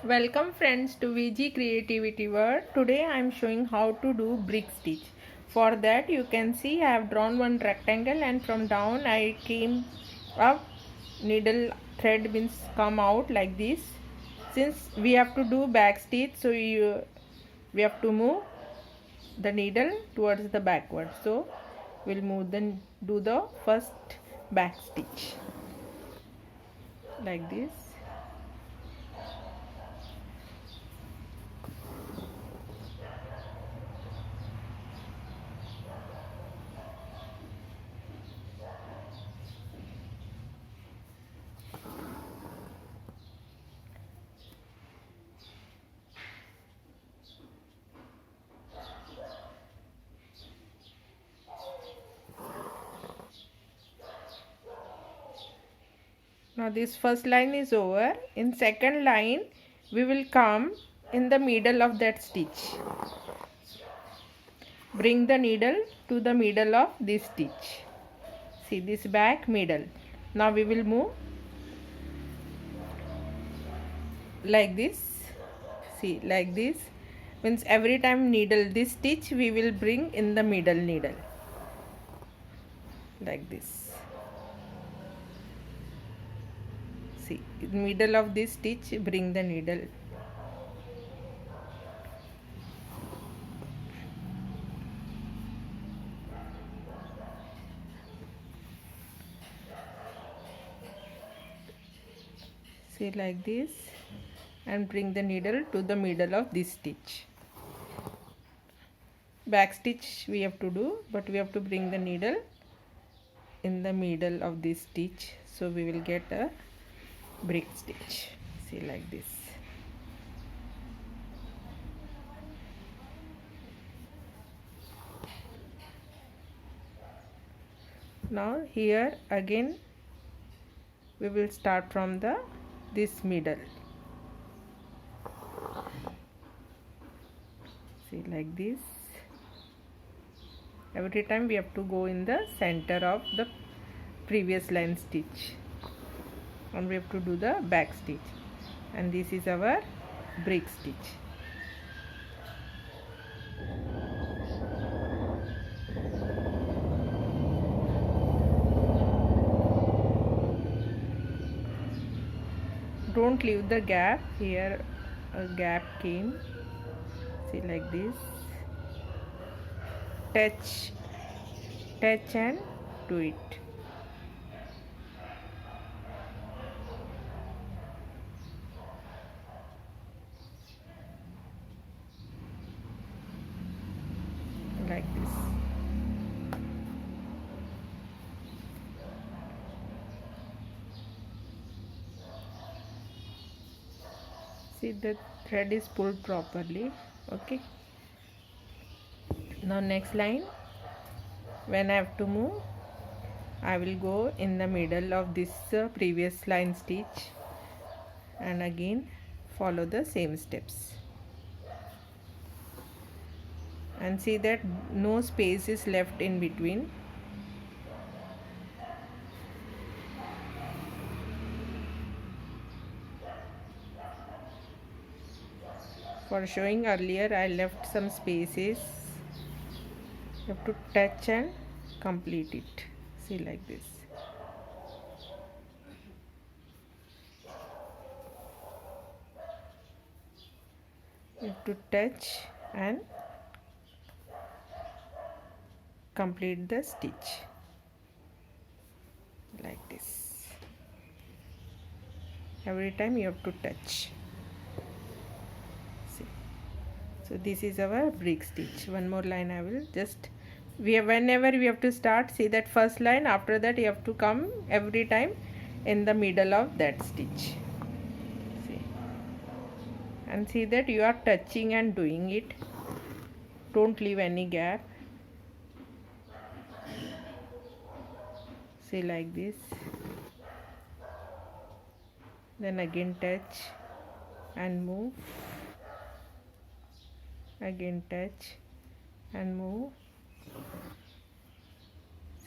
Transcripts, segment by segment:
Welcome friends to VG Creativity World. Today I am showing how to do brick stitch. For that you can see I have drawn one rectangle and from down I came up, needle thread means come out like this. Since we have to do back stitch, so we have to move the needle towards the backward. So we'll do the first back stitch like this. Now this first line is over. In second line we will come in the middle of that stitch. Bring the needle to the middle of this stitch. See this back middle. Now we will move like this. See like this. Means every time needle this stitch we will bring in the middle needle. Like this. See in middle of this stitch bring the needle. See like this and bring the needle to the middle of this stitch. Back stitch we have to do, but we have to bring the needle in the middle of this stitch, so we will get a brick stitch. See like this. Now here again we will start from this middle. See like this. Every time we have to go in the center of the previous line stitch, and we have to do the back stitch, and this is our brick stitch. Don't leave the gap. Here a gap came. See like this. Touch and do it. Like this. See the thread is pulled properly. Okay. Now next line, when I have to move, I will go in the middle of this previous line stitch and again follow the same steps, and see that no space is left in between. For showing earlier I left some spaces. You have to touch and complete it. See like this. You have to touch and complete the stitch like this. Every time you have to touch. See. So this is our brick stitch. One more line I will just whenever we have to start, see that first line, after that you have to come every time in the middle of that stitch. See, and see that you are touching and doing it. Don't leave any gap. See like this. Then again touch and move. Again touch and move.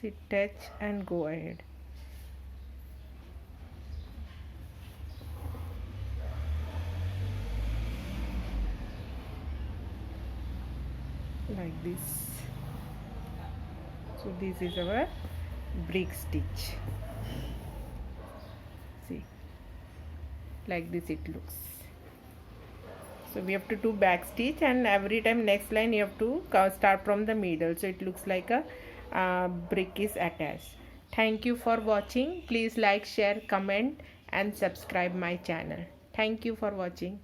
See, touch and go ahead. like this. So this is our brick stitch. See, like this it looks. So we have to do back stitch, and every time next line you have to start from the middle, so it looks like a brick is attached. Thank you for watching. Please like, share, comment and subscribe my channel. Thank you for watching.